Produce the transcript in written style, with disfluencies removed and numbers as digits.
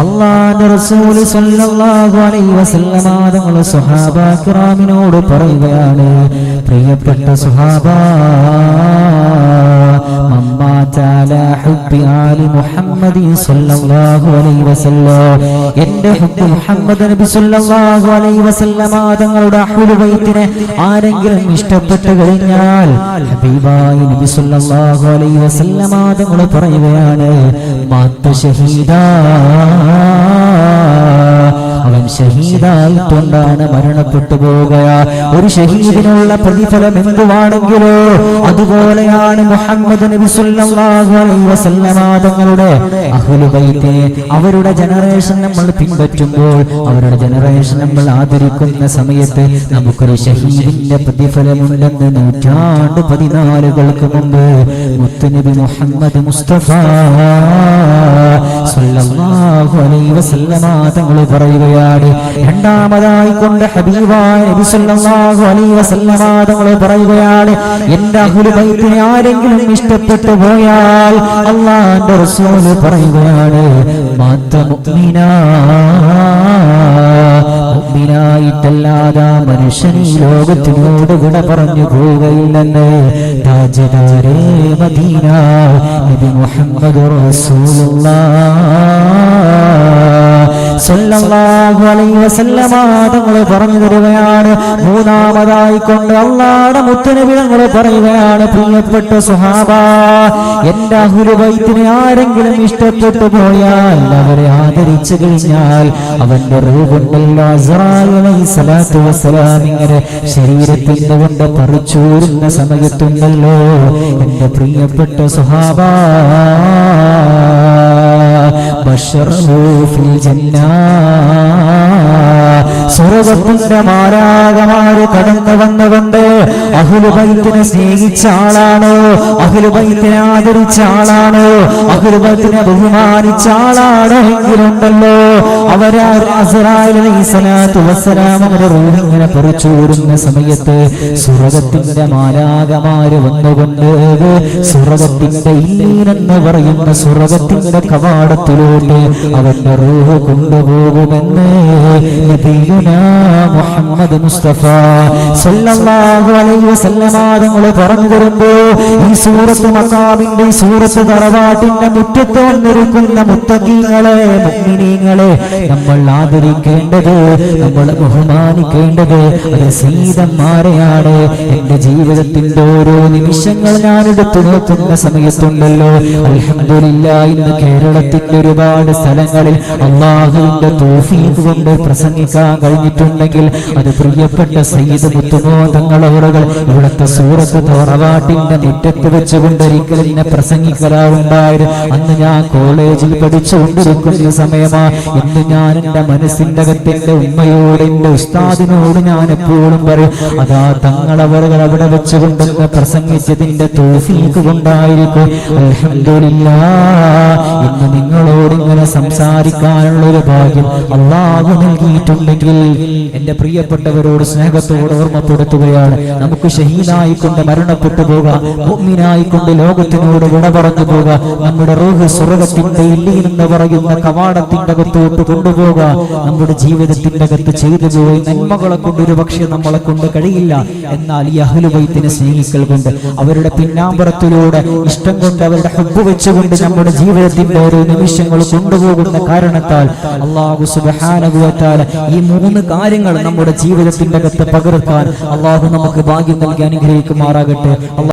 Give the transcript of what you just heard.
അല്ലാഹുവിന്റെ റസൂൽ സ്വല്ലല്ലാഹു അലൈഹി വസല്ലമ തങ്ങൾ സ്വഹാബ കിറാമിനോട് പറയുകയാണ്, പ്രിയപ്പെട്ട സ്വഹാബ, എന്റെ ഹുബ്ബ് മുഹമ്മദ് നബി സ്വല്ലല്ലാഹു അലൈഹി വസല്ലമ തങ്ങളുടെ അഹ്ലുൽ ബൈത്തിനെ ആരെങ്കിലും ഇഷ്ടപ്പെട്ടു കഴിഞ്ഞാൽ ഹബീബായ നബി സ്വല്ലല്ലാഹു അലൈഹി വസല്ലമ തങ്ങൾ പറയുകയാണ്, മാത ഷഹീദാ, അവൻ ഷഹീദായിക്കൊണ്ടാണ് മരണപ്പെട്ടു പോകുക. ഒരു ഷഹീദിനുള്ള പ്രതിഫലം എന്തുവാണെങ്കിലോ അതുപോലെയാണ് മുഹമ്മദ് നബി സ്വല്ലല്ലാഹു അലൈഹി വസല്ലമ തങ്ങളുടെ അഹ്ലുൽ ബൈത്തിനെ, അവരുടെ ജനറേഷൻ നമ്മൾ പിൻപറ്റുമ്പോൾ, അവരുടെ ജനറേഷൻ നമ്മൾ ആദരിക്കുന്ന സമയത്ത് നമുക്കൊരു ഷഹീദിന്റെ പ്രതിഫലമുണ്ടെന്ന് 14 മുമ്പ് മുത്തുനബി മുഹമ്മദ് മുസ്തഫ സ്വല്ലല്ലാഹു അലൈഹി വസല്ലമ തങ്ങൾ പറയുകയാണ്. രണ്ടാമതായി കൊണ്ട് ഹബീബായ നബി സ്വല്ലല്ലാഹു അലൈഹി വസല്ലമ തങ്ങൾ പറയുകയാണ്, എന്റെ അഹ്ലുൽ ബൈത്തിനെ ആരെങ്കിലും ഇഷ്ടപ്പെട്ടു പോയാൽ അല്ലാഹുവിന്റെ റസൂൽ പറയുകയാണ്, മാത മുഅ്മിനാ, മുഅ്മിനായിട്ടല്ലാതെ മനുഷ്യൻ ഈ ലോകത്തിനോട് വിട പറഞ്ഞു പോവുകയില്ലെന്ന് താജ്ദാരേ മദീന നബി മുഹമ്മദ് റസൂലുള്ളാഹ് സ്വല്ലല്ലാഹു അലൈഹി വസല്ലമ തങ്ങൾ പറഞ്ഞു തരുകയാണ്. മൂന്നാമതായി കൊണ്ട് അല്ലാഹുവിന്റെ മുത്തുനബി തങ്ങൾ പറയുകയാണ്, പ്രിയപ്പെട്ട സ്വഹാബ, എന്റെ അഹ്ലുൽ ബൈത്തിനെ ആരെങ്കിലും ഇഷ്ടപ്പെട്ടു പോയാൽ, അവരെ ആദരിച്ചു കഴിഞ്ഞാൽ, അവന്റെ റൂഹുണ്ടല്ലോ അസ്റായിൽ അലൈഹിസ്സലാത്തു വസ്സലാം ഇങ്ങനെ ശരീരത്തിൽ കൊണ്ട് പറിച്ചൂരുന്ന സമയത്തുണ്ടല്ലോ, എന്റെ പ്രിയപ്പെട്ട സ്വഹാബ, ബശറഹു ഫിൽ ജന്ന, സ്വർഗ്ഗത്തിന്റെ മാലാഖമാര് കടന്നു വന്നുകൊണ്ട് അഹ്ലുൽ ബൈത്തിനെ സ്നേഹിച്ച ആളാണോ, അഹ്ലുൽ ബൈത്തിനെ ആദരിച്ച ആളാണോ, അഹ്ലുൽ ബൈത്തിനെ ബഹുമാനിച്ച ആളാണോ എങ്കിലുണ്ടല്ലോ, അവരെ അസ്റായിൽ അലൈഹിസ്സലാത്തു വസ്സലാം അവരുടെ റൂഹ് ഇങ്ങനെ പറിച്ചൂരുന്ന സമയത്ത് സ്വർഗ്ഗത്തിന്റെ മാലാഖമാര് വന്നുകൊണ്ട് സ്വർഗ്ഗത്തിന്റെ ഇല്ലീൻ എന്ന് പറയുന്ന സ്വർഗ്ഗത്തിന്റെ കവാടത്തിലൂടെ അവന്റെ റൂഹ് കൊണ്ടുപോകുമെന്ന് നബിയുനാ മുഹമ്മദ് മുസ്തഫ സ്വല്ലല്ലാഹു അലൈഹി വസല്ലമ തങ്ങൾ പറഞ്ഞു തരുമ്പോൾ, ഈ സൂറത്ത് മഖാമിന്റെ, ഈ സൂറത്ത് തറവാട്ടിന്റെ മുറ്റത്ത് വന്നിരിക്കുന്ന മുത്തഖീങ്ങളെ, മുഅ്മിനീങ്ങളെ നമ്മൾ ആദരിക്കേണ്ടത്, നമ്മൾ ബഹുമാനിക്കേണ്ടത് അത് സയ്യിദന്മാരെയാണ്. എന്റെ ജീവിതത്തിന്റെ ഓരോ നിമിഷങ്ങൾ ഞാൻ എടുത്തു നോക്കുന്ന സമയത്തുണ്ടല്ലോ, അൽഹംദുലില്ലാഹ്, ഇന്ന് കേരളത്തിന്റെ ഒരുപാട് സ്ഥലങ്ങളിൽ അല്ലാഹുവിന്റെ തൗഫീഖ് കൊണ്ട് പ്രസംഗിക്കാൻ കഴിഞ്ഞിട്ടുണ്ടെങ്കിൽ അത് പ്രിയപ്പെട്ട സയ്യിദ് മുത്തുമോ തങ്ങളവറുകൾ ഇവിടുത്തെ സൂറത്ത് തറവാട്ടിന്റെ മുറ്റത്ത് വെച്ചുകൊണ്ടൊരിക്കൽ എന്നെ പ്രസംഗിക്കലാറുണ്ടായിരുന്നു. അന്ന് ഞാൻ കോളേജിൽ പഠിച്ചുകൊണ്ടിരിക്കുന്ന സമയമാ. ഇന്ന് ഞാൻ എന്റെ മനസ്സിന്റെ അകത്തിന്റെ ഉമ്മയോട്, എന്റെ ഉസ്താദിനോട് ഞാൻ എപ്പോഴും പറയും, അതാ തങ്ങളവറുകൾ അവിടെ വെച്ചുകൊണ്ടെന്ന് പ്രസംഗിച്ചതിന്റെ തൗഫീഖ് കൊണ്ടായിരിക്കും. അൽഹംദുലില്ലാഹ്, ഇന്ന് നിങ്ങളോട് ഇങ്ങനെ സംസാരിക്കാനുള്ള ഒരു ഭാഗ്യം അല്ലാഹു നൽകിയിട്ടുണ്ടെങ്കിൽ എന്റെ പ്രിയപ്പെട്ടവരോട് സ്നേഹത്തോട് ഓർമ്മപ്പെടുത്തുകയാണ്, നമുക്ക് ഷഹീദായിക്കൊണ്ട് മരണപ്പെട്ടു പോകാം, മുഅ്മിനായിക്കൊണ്ട് ലോകത്തിനോട് വിട പറഞ്ഞു പോകാം, നമ്മുടെ റൂഹ് സ്വർഗ്ഗത്തിന്റെ ഇല്ലീൻ എന്ന് പറയുന്ന കവാടത്തിന്റെ അകത്തോട്ട് കൊണ്ടുപോകാം. നമ്മുടെ ജീവിതത്തിന്റെ അകത്ത് ചെയ്തു പോയി നന്മകളെ കൊണ്ട് ഒരു പക്ഷേ നമ്മളെ കൊണ്ട് കഴിയില്ല, എന്നാൽ ഈ അഹ്ലുൽ ബൈത്തിനെ സ്നേഹിക്കൽ കൊണ്ട്, അവരുടെ പിന്നാമ്പുറത്തിലൂടെ ഇഷ്ടം കൊണ്ട്, അവരുടെ ഹബ്ബ് വെച്ചുകൊണ്ട് നമ്മുടെ ജീവിതത്തിന്റെ ഓരോ നിമിഷങ്ങൾ കൊണ്ടുപോകുന്ന കാരണത്താൽ അല്ലാഹു സുബ്ഹാനഹു വ തആല ഈ 3 കാര്യങ്ങൾ നമ്മുടെ ജീവിതത്തിന്റെ അകത്ത് പകർത്താൻ അല്ലാഹു നമുക്ക് ഭാഗ്യം നൽകി അനുഗ്രഹിക്കുമാറാകട്ടെ.